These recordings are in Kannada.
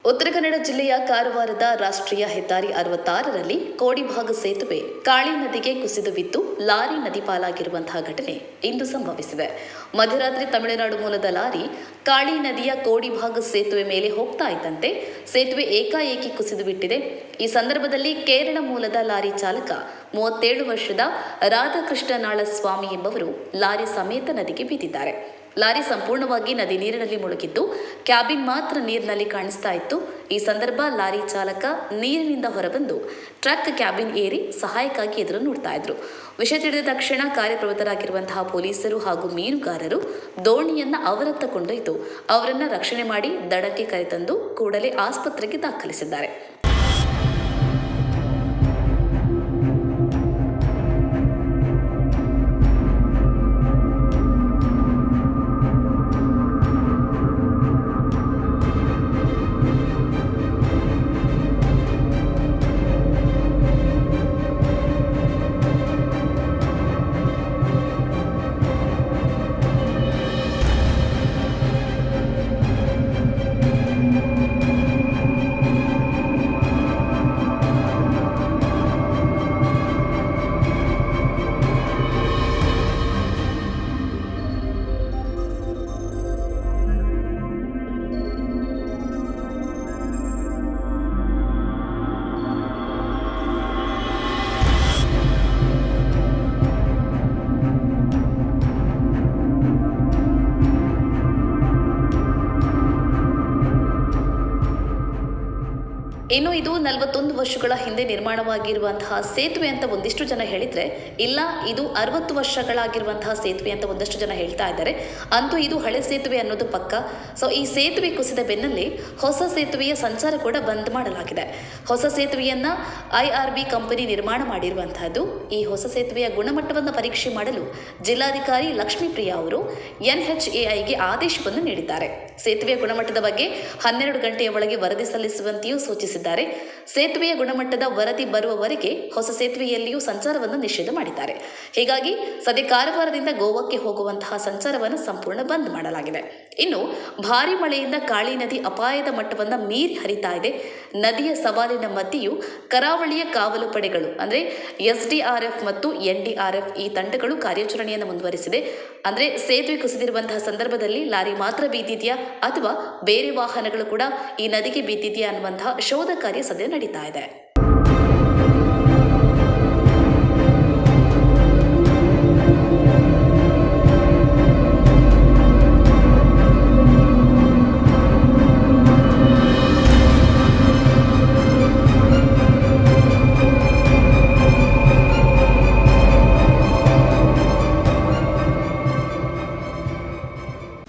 ಉತ್ತರ ಕನ್ನಡ ಜಿಲ್ಲೆಯ ಕಾರವಾರದ ರಾಷ್ಟ್ರೀಯ ಹೆದ್ದಾರಿ 66ರಲ್ಲಿ ಕೋಡಿಭಾಗ ಸೇತುವೆ ಕಾಳಿ ನದಿಗೆ ಕುಸಿದು ಬಿದ್ದು ಲಾರಿ ನದಿ ಪಾಲಾಗಿರುವಂತಹ ಘಟನೆ ಇಂದು ಸಂಭವಿಸಿದೆ. ಮಧ್ಯರಾತ್ರಿ ತಮಿಳುನಾಡು ಮೂಲದ ಲಾರಿ ಕಾಳಿ ನದಿಯ ಕೋಡಿಭಾಗ ಸೇತುವೆ ಮೇಲೆ ಹೋಗ್ತಾ ಇದ್ದಂತೆ ಸೇತುವೆ ಏಕಾಏಕಿ ಕುಸಿದು ಬಿಟ್ಟಿದೆ. ಈ ಸಂದರ್ಭದಲ್ಲಿ ಕೇರಳ ಮೂಲದ ಲಾರಿ ಚಾಲಕ 37 ವರ್ಷದ ರಾಧಾಕೃಷ್ಣ ನಾಳಸ್ವಾಮಿ ಎಂಬವರು ಲಾರಿ ಸಮೇತ ನದಿಗೆ ಬಿದ್ದಿದ್ದಾರೆ. ಲಾರಿ ಸಂಪೂರ್ಣವಾಗಿ ನದಿ ನೀರಿನಲ್ಲಿ ಮುಳುಗಿದ್ದು ಕ್ಯಾಬಿನ್ ಮಾತ್ರ ನೀರಿನಲ್ಲಿ ಕಾಣಿಸ್ತಾ ಇತ್ತು. ಈ ಸಂದರ್ಭ ಲಾರಿ ಚಾಲಕ ನೀರಿನಿಂದ ಹೊರಬಂದು ಟ್ರಕ್ ಕ್ಯಾಬಿನ್ ಏರಿ ಸಹಾಯಕ್ಕಾಗಿ ಎದುರು ನೋಡ್ತಾ ಇದ್ರು. ವಿಷಯ ತಿಳಿದ ತಕ್ಷಣ ಕಾರ್ಯಪ್ರವೃತ್ತರಾಗಿರುವಂತಹ ಪೊಲೀಸರು ಹಾಗೂ ಮೀನುಗಾರರು ದೋಣಿಯನ್ನ ಅವರತ್ತ ಕೊಂಡೊಯ್ದು ಅವರನ್ನ ರಕ್ಷಣೆ ಮಾಡಿ ದಡಕ್ಕೆ ಕರೆತಂದು ಕೂಡಲೇ ಆಸ್ಪತ್ರೆಗೆ ದಾಖಲಿಸಿದ್ದಾರೆ. ಇನ್ನು ಇದು 41 ವರ್ಷಗಳ ಹಿಂದೆ ನಿರ್ಮಾಣವಾಗಿರುವಂತಹ ಸೇತುವೆ ಅಂತ ಒಂದಿಷ್ಟು ಜನ ಹೇಳಿದ್ರೆ, ಇಲ್ಲ ಇದು 60 ವರ್ಷಗಳಾಗಿರುವಂತಹ ಸೇತುವೆ ಅಂತ ಒಂದಷ್ಟು ಜನ ಹೇಳ್ತಾ ಇದ್ದಾರೆ. ಅಂತೂ ಇದು ಹಳೆ ಸೇತುವೆ ಅನ್ನೋದು ಪಕ್ಕ. ಸೊ ಈ ಸೇತುವೆ ಕುಸಿದ ಬೆನ್ನಲ್ಲೇ ಹೊಸ ಸೇತುವೆಯ ಸಂಚಾರ ಕೂಡ ಬಂದ್ ಮಾಡಲಾಗಿದೆ. ಹೊಸ ಸೇತುವೆಯನ್ನ IRB ಕಂಪನಿ ನಿರ್ಮಾಣ ಮಾಡಿರುವಂತಹದ್ದು. ಈ ಹೊಸ ಸೇತುವೆಯ ಗುಣಮಟ್ಟವನ್ನು ಪರೀಕ್ಷೆ ಮಾಡಲು ಜಿಲ್ಲಾಧಿಕಾರಿ ಲಕ್ಷ್ಮೀಪ್ರಿಯಾ ಅವರು NHAIಗೆ ಆದೇಶವನ್ನು ನೀಡಿದ್ದಾರೆ. ಸೇತುವೆಯ ಗುಣಮಟ್ಟದ ಬಗ್ಗೆ 12 ಗಂಟೆಯ ಒಳಗೆ ವರದಿ ಸಲ್ಲಿಸುವಂತೆಯೂ ಸೂಚಿಸಿದ್ದಾರೆ. ಸೇತುವೆಯ ಗುಣಮಟ್ಟದ ವರದಿ ಬರುವವರೆಗೆ ಹೊಸ ಸೇತುವೆಯಲ್ಲಿಯೂ ಸಂಚಾರವನ್ನು ನಿಷೇಧ ಮಾಡಿದ್ದಾರೆ. ಹೀಗಾಗಿ ಸದ್ಯ ಕಾರವಾರದಿಂದ ಗೋವಾಕ್ಕೆ ಹೋಗುವಂತಹ ಸಂಚಾರವನ್ನು ಸಂಪೂರ್ಣ ಬಂದ್ ಮಾಡಲಾಗಿದೆ. ಇನ್ನು ಭಾರಿ ಮಳೆಯಿಂದ ಕಾಳಿ ನದಿ ಅಪಾಯದ ಮಟ್ಟವನ್ನು ಮೀರಿ ಹರಿತಾ ಇದೆ. ನದಿಯ ಸವಾಲಿನ ಮಧ್ಯೆಯೂ ಕರಾವಳಿಯ ಕಾವಲು ಪಡೆಗಳು ಅಂದ್ರೆ SDRF ಮತ್ತು NDRF ಈ ತಂಡಗಳು ಕಾರ್ಯಾಚರಣೆಯನ್ನು ಮುಂದುವರಿಸಿದೆ. ಅಂದ್ರೆ ಸೇತುವೆ ಕುಸಿದಿರುವಂತಹ ಸಂದರ್ಭದಲ್ಲಿ ಲಾರಿ ಮಾತ್ರ ಬಿದ್ದಿದೆಯಾ ಅಥವಾ ಬೇರೆ ವಾಹನಗಳು ಕೂಡ ಈ ನದಿಗೆ ಬಿದ್ದಿದೆಯಾ ಅನ್ನುವಂತಹ ಶೋಧ ಕಾರ್ಯ ಸದ್ಯ ನಡೀತಾ ಇದೆ.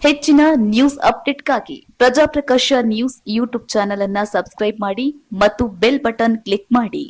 ಹೆಚ್ಚಿನ news ಅಪ್ಡೇಟ್ಗಾಗಿ Prajaprakash news YouTube channel ಅನ್ನು ಸಬ್ಸ್ಕ್ರೈಬ್ ಮಾಡಿ ಮತ್ತು ಬೆಲ್ ಬಟನ್ ಕ್ಲಿಕ್ ಮಾಡಿ.